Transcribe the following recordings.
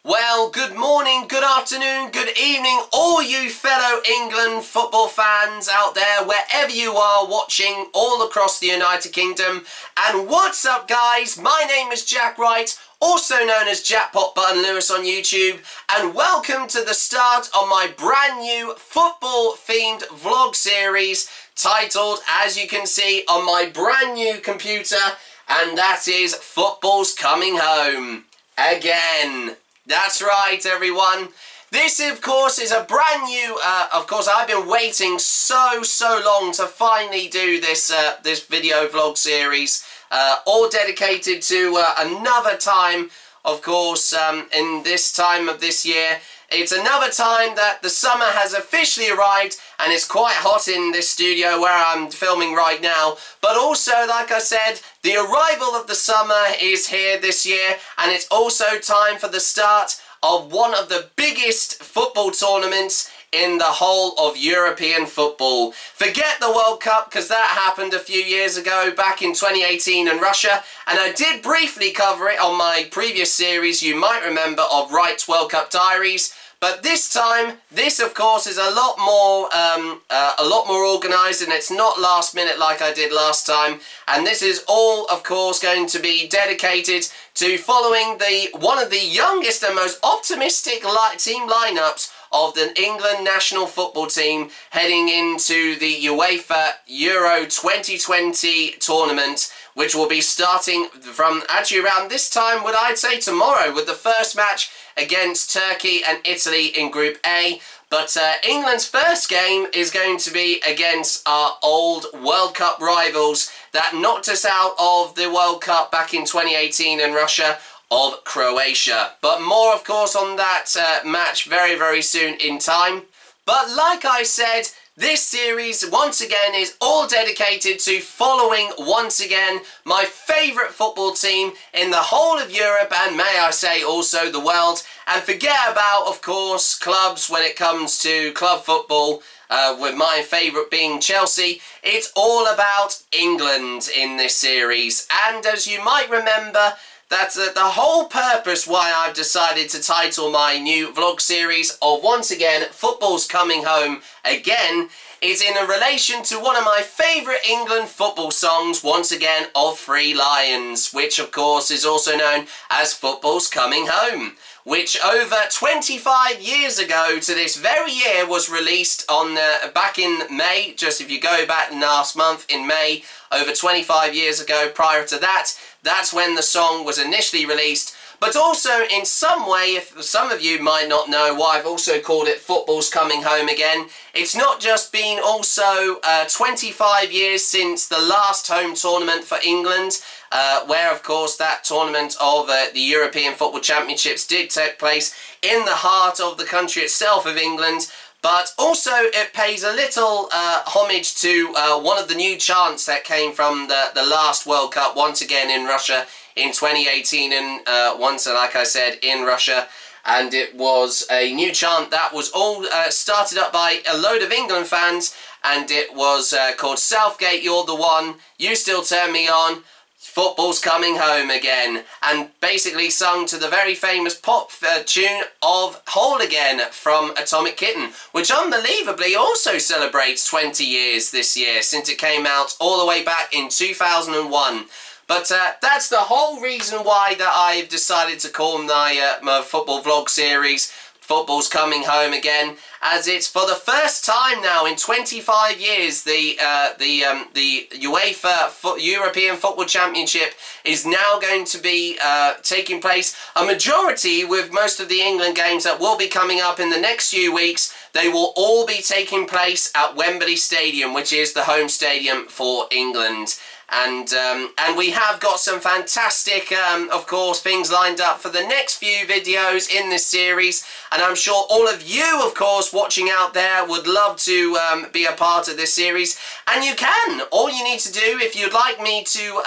Well, good morning, good afternoon, good evening, all you fellow England football fans out there, wherever you are watching all across the United Kingdom. And what's up, guys? My name is Jack Wright, also known as JackpotButtonLewis on YouTube, and welcome to the start of my brand new football-themed vlog series titled, as you can see on my brand new computer, and that is Football's Coming Home Again. That's right, everyone. This, of course, is a brand new, of course, I've been waiting so long to finally do this this video vlog series, all dedicated to another time, of course, in this time of this year. It's another time that the summer has officially arrived, and it's quite hot in this studio where I'm filming right now. But also, like I said, the arrival of the summer is here this year, and it's also time for the start of one of the biggest football tournaments in the whole of European football. Forget the World Cup, because that happened a few years ago, back in 2018 in Russia, and I did briefly cover it on my previous series, you might remember, of Wright's World Cup Diaries. But this time, this of course is a lot more organised, and it's not last minute like I did last time. And this is all, of course, going to be dedicated to following one of the youngest and most optimistic team lineups of the England national football team heading into the UEFA Euro 2020 tournament, which will be starting from actually around this time, would I'd say tomorrow, with the first match against Turkey and Italy in Group A. But England's first game is going to be against our old World Cup rivals that knocked us out of the World Cup back in 2018 in Russia, of Croatia. But more, of course, on that match very soon in time. But like I said, this series, once again, is all dedicated to following, once again, my favourite football team in the whole of Europe, and may I say also the world. And forget about, of course, clubs when it comes to club football, with my favourite being Chelsea. It's all about England in this series. And as you might remember, that's the whole purpose why I've decided to title my new vlog series of, once again, Football's Coming Home Again, is in a relation to one of my favourite England football songs, once again, of Three Lions, which of course is also known as Football's Coming Home, which over 25 years ago to this very year was released on back in May. Just if you go back last month in May, over 25 years ago, prior to that, that's when the song was initially released. But also, in some way, if some of you might not know why I've also called it Football's Coming Home Again, it's not just been also 25 years since the last home tournament for England, where, of course, that tournament of the European Football Championships did take place in the heart of the country itself of England. But also it pays a little homage to one of the new chants that came from the last World Cup, once again in Russia in 2018, and once, like I said, in Russia. And it was a new chant that was all started up by a load of England fans, and it was called Southgate, You're the One, You Still Turn Me On, Football's Coming Home Again, and basically sung to the very famous pop tune of Whole Again from Atomic Kitten, which unbelievably also celebrates 20 years this year, since it came out all the way back in 2001. But that's the whole reason why that I've decided to call my, my football vlog series Football's Coming Home Again, as it's for the first time now in 25 years the UEFA European Football Championship is now going to be taking place. A majority, with most of the England games that will be coming up in the next few weeks, they will all be taking place at Wembley Stadium, which is the home stadium for England. And we have got some fantastic, of course, things lined up for the next few videos in this series. And I'm sure all of you, of course, watching out there would love to be a part of this series. And you can. All you need to do, if you'd like me to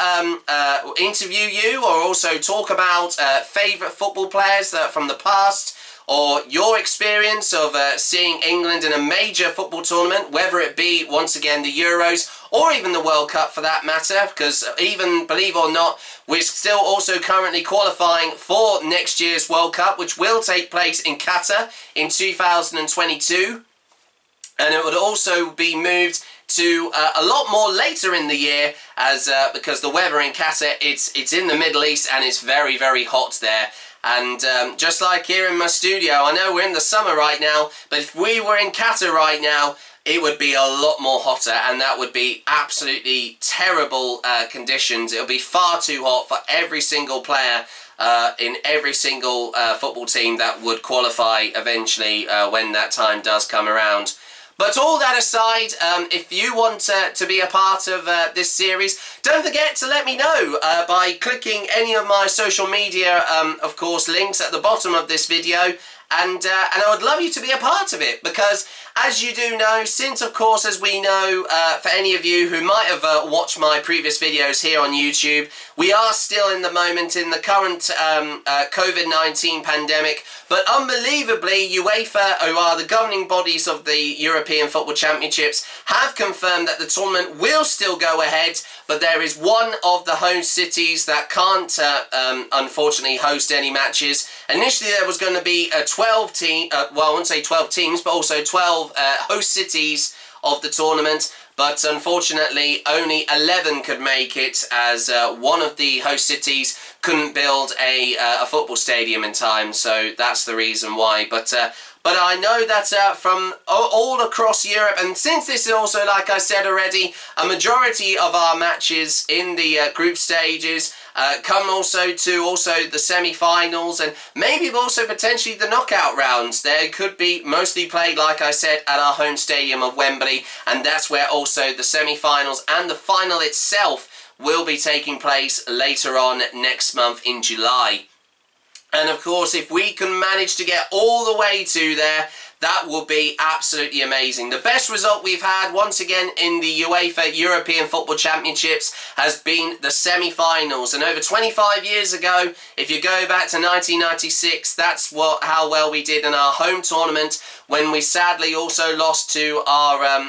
interview you or also talk about favourite football players from the past, or your experience of seeing England in a major football tournament, whether it be, once again, the Euros or even the World Cup for that matter, because even, believe it or not, we're still also currently qualifying for next year's World Cup, which will take place in Qatar in 2022. And it would also be moved to a lot more later in the year, as because the weather in Qatar, it's in the Middle East and it's very, very hot there. And just like here in my studio, I know we're in the summer right now, but if we were in Qatar right now, it would be a lot more hotter, and that would be absolutely terrible conditions. It would be far too hot for every single player in every single football team that would qualify eventually when that time does come around. But all that aside, if you want to be a part of this series, don't forget to let me know by clicking any of my social media, of course, links at the bottom of this video. And I would love you to be a part of it, because as you do know, since of course, as we know, for any of you who might have watched my previous videos here on YouTube, we are still in the moment in the current COVID-19 pandemic, but unbelievably UEFA, who are the governing bodies of the European Football Championships, have confirmed that the tournament will still go ahead, but there is one of the host cities that can't unfortunately host any matches. Initially there was going to be a 12 team, well, I wouldn't say 12 teams, but also 12 host cities of the tournament, but unfortunately only 11 could make it, as one of the host cities couldn't build a football stadium in time, so that's the reason why. But I know that from all across Europe, and since this is also, like I said already, a majority of our matches in the group stages come also to the semi-finals, and maybe also potentially the knockout rounds. They could be mostly played, like I said, at our home stadium of Wembley, and that's where also the semi-finals and the final itself will be taking place later on next month in July. And of course, if we can manage to get all the way to there, that will be absolutely amazing. The best result we've had, once again, in the UEFA European Football Championships has been the semi-finals. And over 25 years ago, if you go back to 1996, that's how well we did in our home tournament, when we sadly also lost to our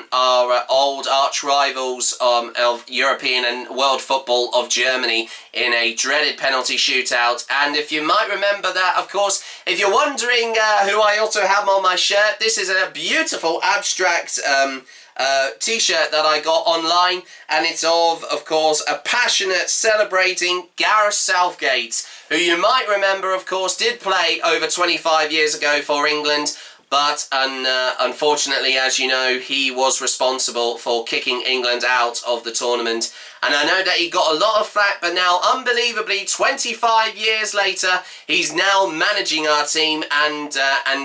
old arch rivals of European and world football of Germany in a dreaded penalty shootout. And if you might remember that, of course, if you're wondering who I also have on my shirt, this is a beautiful abstract t-shirt that I got online, and it's of course, a passionate celebrating Gareth Southgate, who you might remember, of course, did play over 25 years ago for England. But unfortunately, as you know, he was responsible for kicking England out of the tournament. And I know that he got a lot of flack, but now, unbelievably, 25 years later, he's now managing our team. And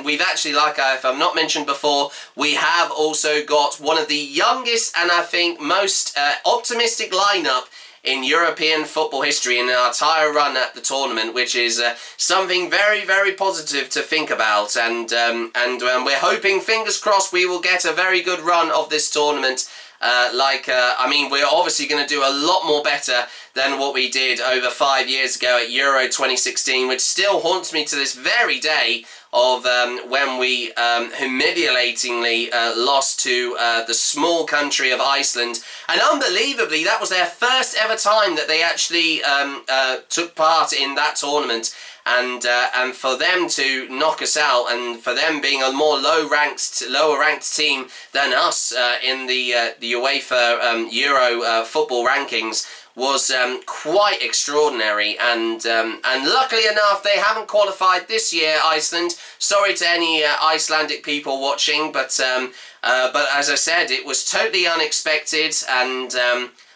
we've actually, like I've not mentioned before, we have also got one of the youngest and I think most optimistic lineup in European football history in our entire run at the tournament, which is something very, very positive to think about. And we're hoping, fingers crossed, we will get a very good run of this tournament. I mean, we're obviously going to do a lot more better than what we did over 5 years ago at Euro 2016, which still haunts me to this very day, of when we humiliatingly lost to the small country of Iceland. And unbelievably, that was their first ever time that they actually took part in that tournament. And for them to knock us out, and for them being a more lower ranked team than us in the UEFA Euro football rankings, was quite extraordinary. And luckily enough, they haven't qualified this year, Iceland. Sorry to any Icelandic people watching, but as I said, it was totally unexpected. And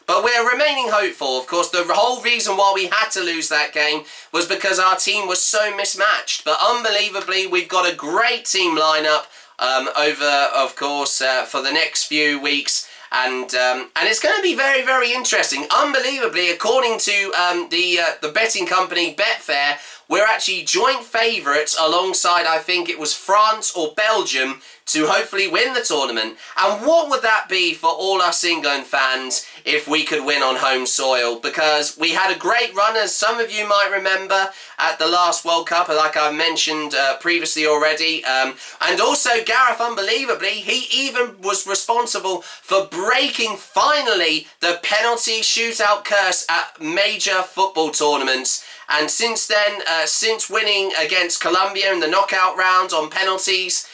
but we're remaining hopeful. Of course, the whole reason why we had to lose that game was because our team was so mismatched. But unbelievably, we've got a great team lineup over, of course, for the next few weeks. And it's going to be very, very interesting. Unbelievably, according to the betting company Betfair, we're actually joint favourites alongside, I think it was France or Belgium, to hopefully win the tournament. And what would that be for all us England fans if we could win on home soil, because we had a great run, as some of you might remember, at the last World Cup, like I've mentioned previously already. And also Gareth, unbelievably, he even was responsible for breaking finally the penalty shootout curse at major football tournaments. And since then, since winning against Colombia in the knockout round on penalties,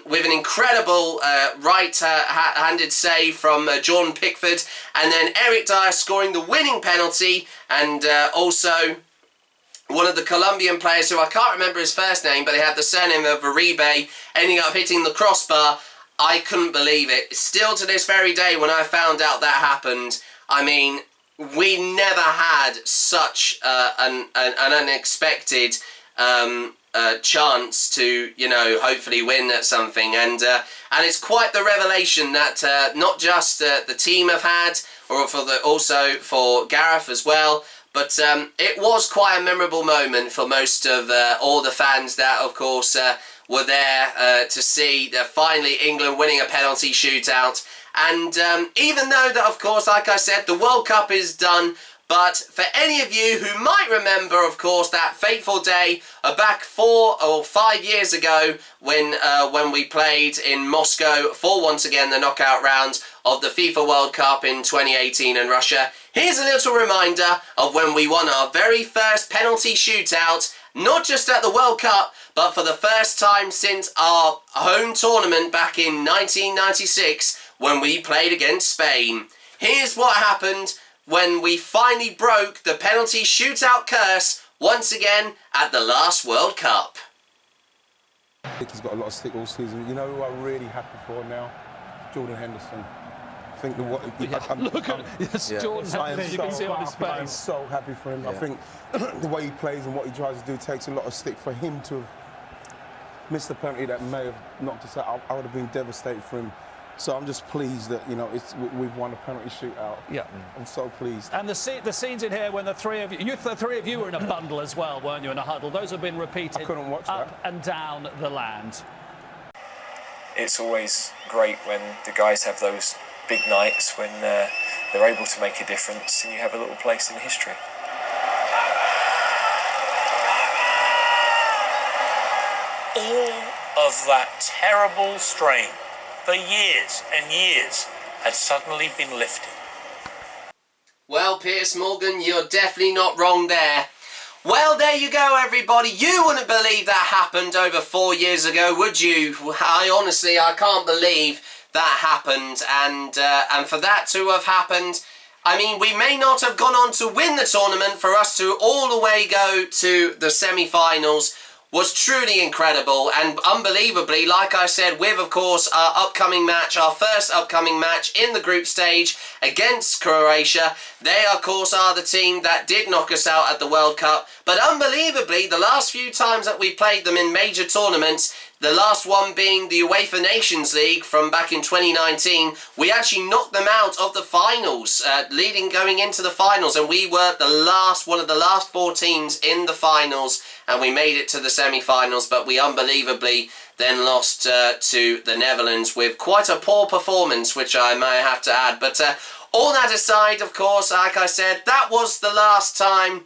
with an incredible right-handed save from Jordan Pickford, and then Eric Dyer scoring the winning penalty, and also one of the Colombian players, who I can't remember his first name, but he had the surname of Uribe, ending up hitting the crossbar. I couldn't believe it. Still to this very day, when I found out that happened, I mean, we never had such an unexpected chance to, you know, hopefully win at something, and it's quite the revelation that not just the team have had, or also for Gareth as well, but it was quite a memorable moment for most of all the fans that, of course, were there to see finally England winning a penalty shootout. And even though that, of course, like I said, the World Cup is done, but for any of you who might remember, of course, that fateful day back 4 or 5 years ago when we played in Moscow for, once again, the knockout round of the FIFA World Cup in 2018 in Russia, here's a little reminder of when we won our very first penalty shootout, not just at the World Cup, but for the first time since our home tournament back in 1996, when we played against Spain. Here's what happened when we finally broke the penalty shootout curse once again at the last World Cup. I think he's got a lot of stick all season. You know who I'm really happy for now? Jordan Henderson. I think the what? Look at Jordan Henderson. You can see it on his face. I'm so happy for him. Yeah. I think the way he plays and what he tries to do takes a lot of stick. For him to have missed the penalty that may have knocked us out, I would have been devastated for him. So I'm just pleased that, you know, we've won a penalty shootout. Yeah, I'm so pleased. And the scenes in here when the three of you were in a bundle as well, weren't you, in a huddle? Those have been repeated. I couldn't watch up that. And down the land. It's always great when the guys have those big nights when they're able to make a difference, and you have a little place in history. All of that terrible strain for years and years had suddenly been lifted. Well, Piers Morgan, you're definitely not wrong there. Well, there you go, everybody. You wouldn't believe that happened over 4 years ago, would you? I can't believe that happened, and for that to have happened, I mean, we may not have gone on to win the tournament. For us to all the way go to the semi-finals was truly incredible, and unbelievably, like I said, with, of course, our first upcoming match in the group stage against Croatia. They, of course, are the team that did knock us out at the World Cup, but unbelievably, the last few times that we played them in major tournaments, the last one being the UEFA Nations League from back in 2019, we actually knocked them out of the finals, going into the finals, and we were one of the last 4 teams in the finals, and we made it to the semi-finals, but we unbelievably then lost to the Netherlands with quite a poor performance, which I may have to add. But all that aside, of course, like I said, that was the last time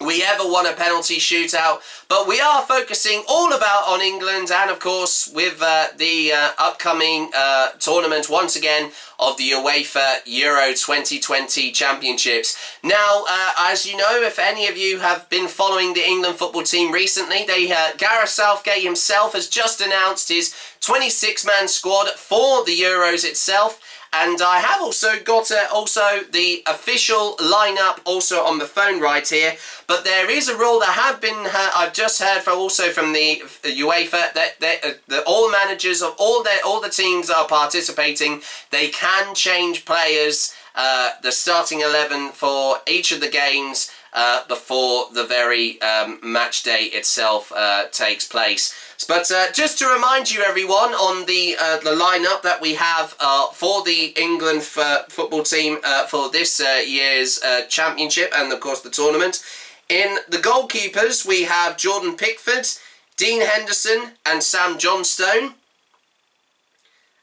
we ever won a penalty shootout, but we are focusing all about on England, and of course with the upcoming tournament once again of the UEFA Euro 2020 Championships. Now, as you know, if any of you have been following the England football team recently, Gareth Southgate himself has just announced his 26-man squad for the Euros itself. And I have also got the official lineup also on the phone right here. But there is a rule that had been I've just heard from the UEFA that all managers of all the teams that are participating, they can change players, the starting 11 for each of the games before the very match day itself takes place. But just to remind you, everyone, on the lineup that we have for the England football team for this year's championship and, of course, the tournament. In the goalkeepers, we have Jordan Pickford, Dean Henderson and Sam Johnstone.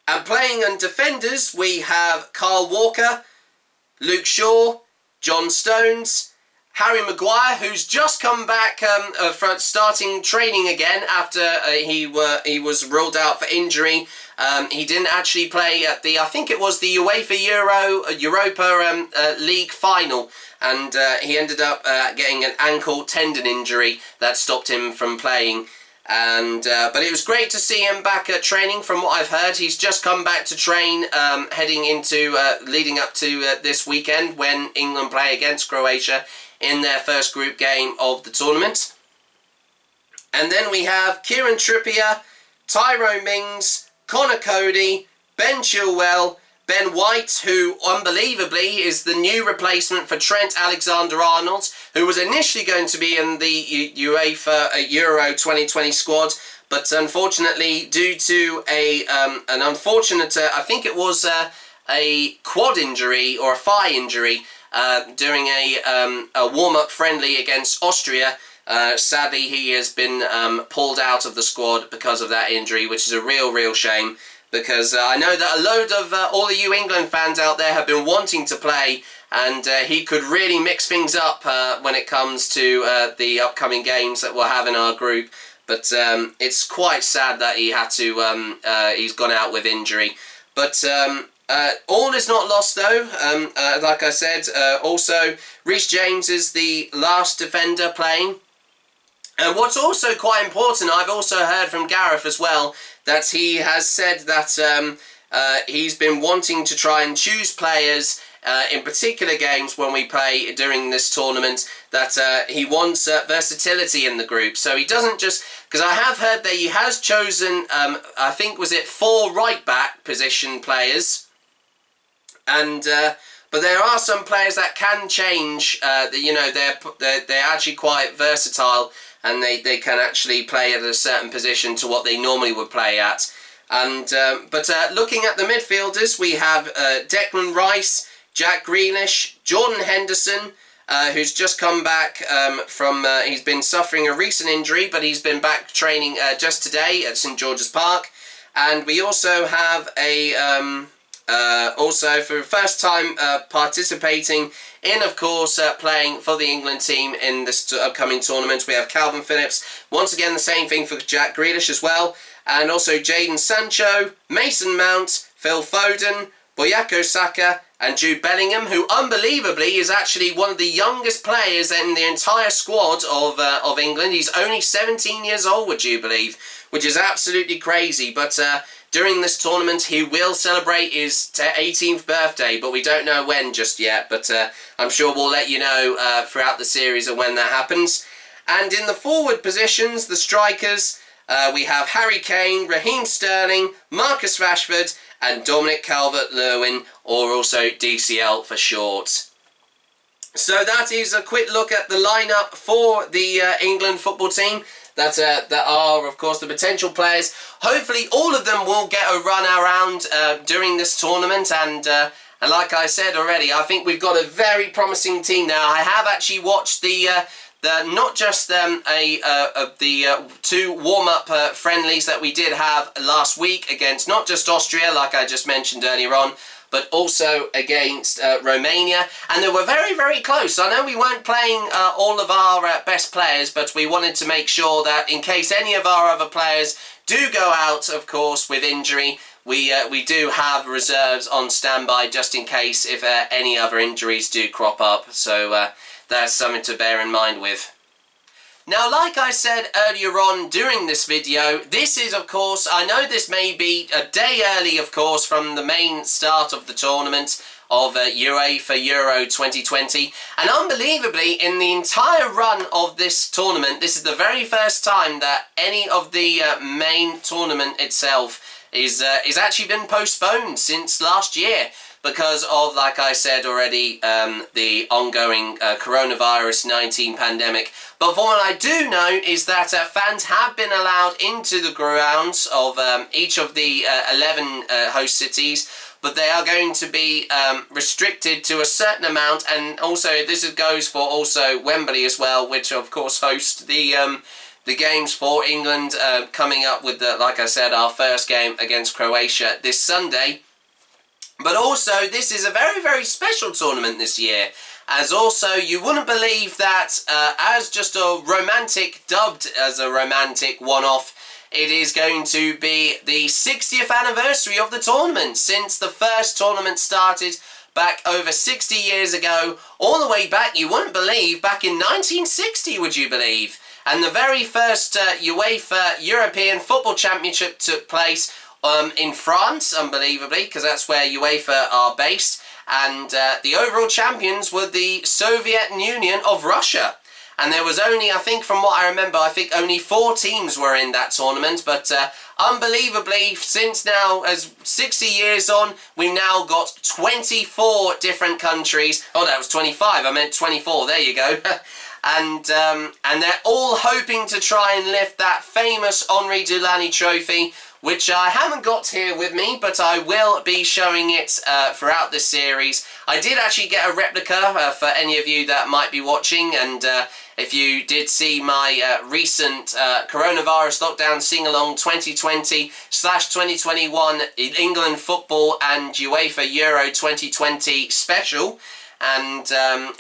And playing on defenders, we have Carl Walker, Luke Shaw, John Stones, Harry Maguire, who's just come back from starting training again after he was ruled out for injury. He didn't actually play at I think it was the UEFA Europa League final, and he ended up getting an ankle tendon injury that stopped him from playing. And but it was great to see him back at training. From what I've heard, he's just come back to train, heading into leading up to this weekend when England play against Croatia in their first group game of the tournament. And then we have Kieran Trippier, Tyrone Mings, Connor Cody, Ben Chilwell, Ben White, who unbelievably is the new replacement for Trent Alexander-Arnold, who was initially going to be in the UEFA Euro 2020 squad, but unfortunately, due to an unfortunate, I think it was a quad injury or a thigh injury during a warm-up friendly against Austria, sadly he has been pulled out of the squad because of that injury, which is a real shame. Because I know that a load of all of you England fans out there have been wanting to play, and he could really mix things up when it comes to the upcoming games that we'll have in our group. But it's quite sad that he had to, he's gone out with injury. But all is not lost though. Like I said, also Reece James is the last defender playing. And what's also quite important, I've also heard from Gareth as well, that he has said that he's been wanting to try and choose players in particular games when we play during this tournament, that he wants versatility in the group. So he doesn't just, because I have heard that he has chosen, I think was it 4 right-back position players, and but there are some players that can change, you know, they're actually quite versatile, and they can actually play at a certain position to what they normally would play at. And but looking at the midfielders, we have Declan Rice, Jack Grealish, Jordan Henderson, who's just come back from, he's been suffering a recent injury, but he's been back training just today at St George's Park. And we also have also for the first time participating in, of course, playing for the England team in this upcoming tournament, we have Calvin Phillips. Once again, the same thing for Jack Grealish as well. And also Jadon Sancho, Mason Mount, Phil Foden, Bukayo Saka and Jude Bellingham, who unbelievably is actually one of the youngest players in the entire squad of England. He's only 17 years old, would you believe? Which is absolutely crazy. But during this tournament, he will celebrate his 18th birthday, but we don't know when just yet. But I'm sure we'll let you know throughout the series of when that happens. And in the forward positions, the strikers, we have Harry Kane, Raheem Sterling, Marcus Rashford, and Dominic Calvert-Lewin, or also DCL for short. So that is a quick look at the lineup for the England football team. That are, of course, the potential players. Hopefully, all of them will get a run around during this tournament. And like I said already, I think we've got a very promising team now. I have actually watched the not just the 2 warm-up friendlies that we did have last week against not just Austria, like I just mentioned earlier on, but also against Romania, and they were very, very close. I know we weren't playing all of our best players, but we wanted to make sure that in case any of our other players do go out, of course, with injury, we do have reserves on standby just in case if any other injuries do crop up. So that's something to bear in mind with. Now, like I said earlier on during this video, this is, of course, I know this may be a day early, of course, from the main start of the tournament of UEFA Euro 2020. And unbelievably, in the entire run of this tournament, this is the very first time that any of the main tournament itself is actually been postponed since last year, because of, like I said already, the ongoing coronavirus 19 pandemic. But from what I do know is that fans have been allowed into the grounds of each of the 11 host cities, but they are going to be restricted to a certain amount. And also this goes for also Wembley as well, which of course hosts the games for England, coming up with, like I said, our first game against Croatia this Sunday. But also, this is a very, very special tournament this year, as also you wouldn't believe that as just a romantic, dubbed as a romantic one-off, it is going to be the 60th anniversary of the tournament since the first tournament started back over 60 years ago, all the way back, you wouldn't believe, back in 1960, would you believe? And the very first UEFA European Football Championship took place in France, unbelievably, because that's where UEFA are based, and the overall champions were the Soviet Union of Russia. And there was only, I think from what I remember, I think only 4 teams were in that tournament, but unbelievably, since now, as 60 years on, we've now got 24 different countries. Oh, that was 25, I meant 24, there you go. And they're all hoping to try and lift that famous Henri Dulani trophy, which I haven't got here with me, but I will be showing it throughout this series. I did actually get a replica for any of you that might be watching, and if you did see my recent coronavirus lockdown sing-along 2020/2021 England Football and UEFA Euro 2020 special, and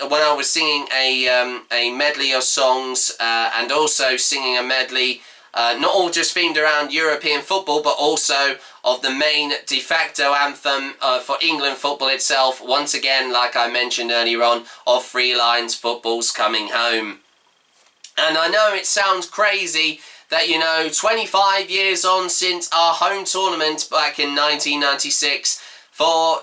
when I was singing a medley of songs and also singing a medley not all just themed around European football, but also of the main de facto anthem for England football itself, once again, like I mentioned earlier on, of Three Lions Football's Coming Home. And I know it sounds crazy that, you know, 25 years on since our home tournament back in 1996,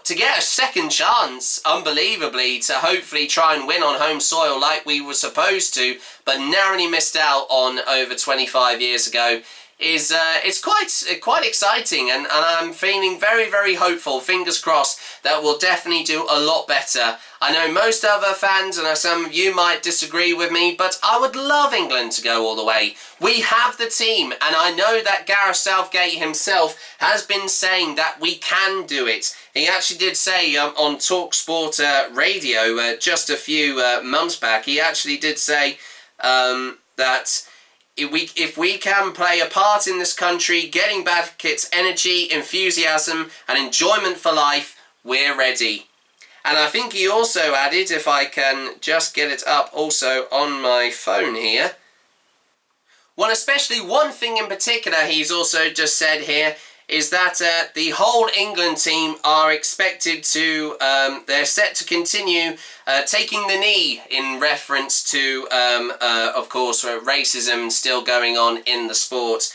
to get a second chance, unbelievably, to hopefully try and win on home soil like we were supposed to, but narrowly missed out on over 25 years ago, is it's quite exciting, and I'm feeling very, very hopeful, fingers crossed, that we'll definitely do a lot better. I know most other fans, and some of you might disagree with me, but I would love England to go all the way. We have the team, and I know that Gareth Southgate himself has been saying that we can do it. He actually did say on TalkSport radio just a few months back, he actually did say that if we can play a part in this country, getting back its energy, enthusiasm and enjoyment for life, we're ready. And I think he also added, if I can just get it up also on my phone here, well, especially one thing in particular he's also just said here is that the whole England team are expected to, they're set to continue taking the knee in reference to, of course, racism still going on in the sport,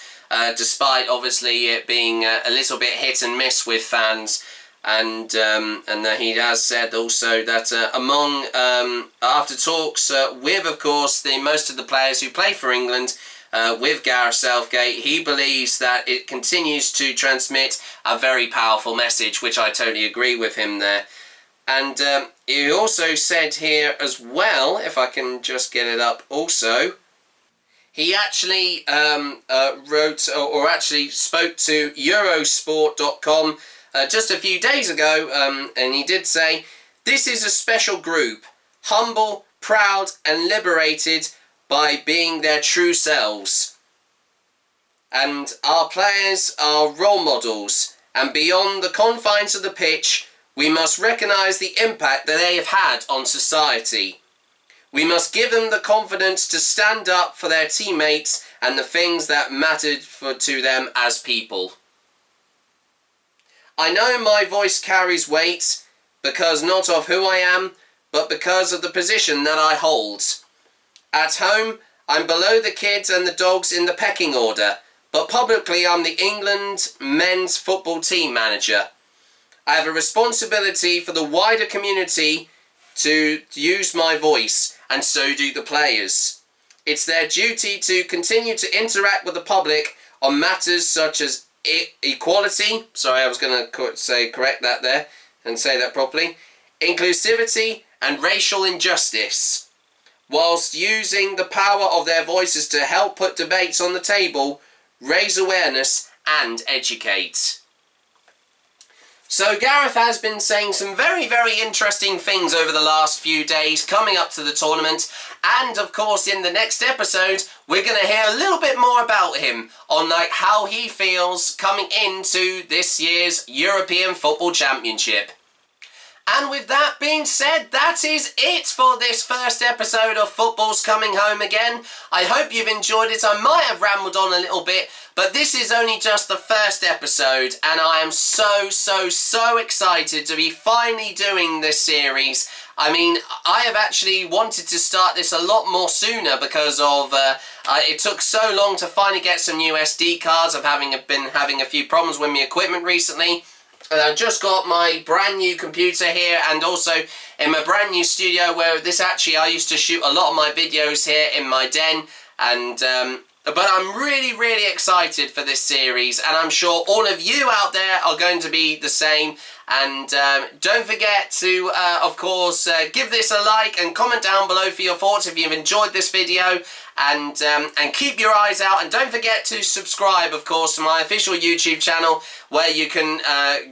despite obviously it being a little bit hit and miss with fans. And he has said also that among, after talks with, of course, most of the players who play for England, with Gareth Southgate, he believes that it continues to transmit a very powerful message, which I totally agree with him there. And he also said here as well, if I can just get it up also, he actually wrote or actually spoke to Eurosport.com just a few days ago, and he did say, "This is a special group, humble, proud and liberated by being their true selves. And our players are role models, and beyond the confines of the pitch, we must recognise the impact that they have had on society. We must give them the confidence to stand up for their teammates and the things that mattered to them as people. I know my voice carries weight, because not of who I am, but because of the position that I hold. At home, I'm below the kids and the dogs in the pecking order, but publicly I'm the England men's football team manager. I have a responsibility for the wider community to use my voice, and so do the players. It's their duty to continue to interact with the public on matters such as equality," sorry, I was going to correct that there and say that properly, "inclusivity and racial injustice, whilst using the power of their voices to help put debates on the table, raise awareness and educate." So Gareth has been saying some very, very interesting things over the last few days coming up to the tournament, and of course in the next episode we're going to hear a little bit more about him on like how he feels coming into this year's European Football Championship. And with that being said, that is it for this first episode of Football's Coming Home Again. I hope you've enjoyed it. I might have rambled on a little bit, but this is only just the first episode, and I am so excited to be finally doing this series. I mean, I have actually wanted to start this a lot more sooner because of it took so long to finally get some new SD cards. I've been having a few problems with my equipment recently. And I've just got my brand new computer here, and also in my brand new studio where I used to shoot a lot of my videos here in my den, and but I'm really excited for this series, and I'm sure all of you out there are going to be the same. And don't forget to, of course, give this a like and comment down below for your thoughts if you've enjoyed this video, and keep your eyes out, and don't forget to subscribe, of course, to my official YouTube channel, where you can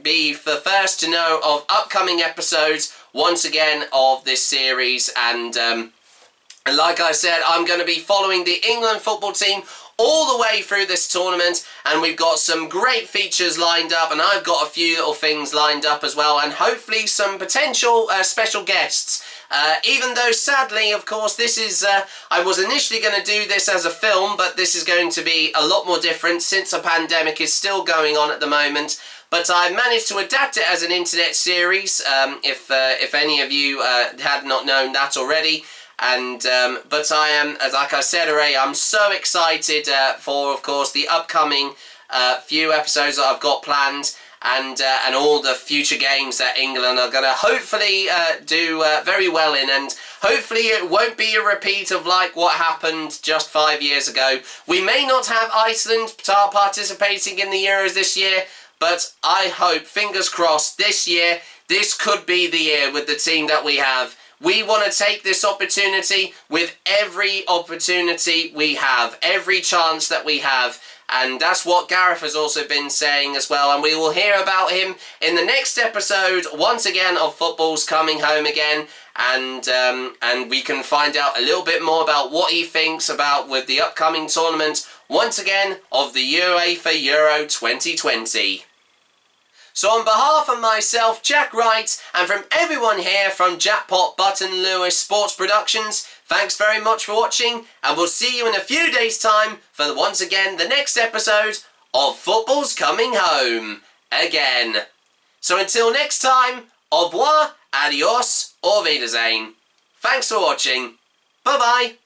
be the first to know of upcoming episodes once again of this series. And like I said, I'm going to be following the England football team all the way through this tournament, and we've got some great features lined up, and I've got a few little things lined up as well, and hopefully some potential special guests. Even though sadly, of course, this is I was initially going to do this as a film, but this is going to be a lot more different since a pandemic is still going on at the moment. But I managed to adapt it as an internet series, if any of you had not known that already. And but I am, as like I said already, I'm so excited for, of course, the upcoming few episodes that I've got planned, and all the future games that England are going to hopefully do very well in, and hopefully it won't be a repeat of like what happened just 5 years ago. We may not have Iceland participating in the Euros this year, but I hope, fingers crossed, this year, this could be the year with the team that we have. We want to take this opportunity with every opportunity we have, every chance that we have. And that's what Gareth has also been saying as well. And we will hear about him in the next episode, once again, of Football's Coming Home Again. And we can find out a little bit more about what he thinks about with the upcoming tournament, once again, of the UEFA Euro 2020. So on behalf of myself, Jack Wright, and from everyone here from JackpotButtonLewis Sports Productions, thanks very much for watching, and we'll see you in a few days' time for once again the next episode of Football's Coming Home Again. So until next time, au revoir, adios, auf Wiedersehen. Thanks for watching. Bye bye.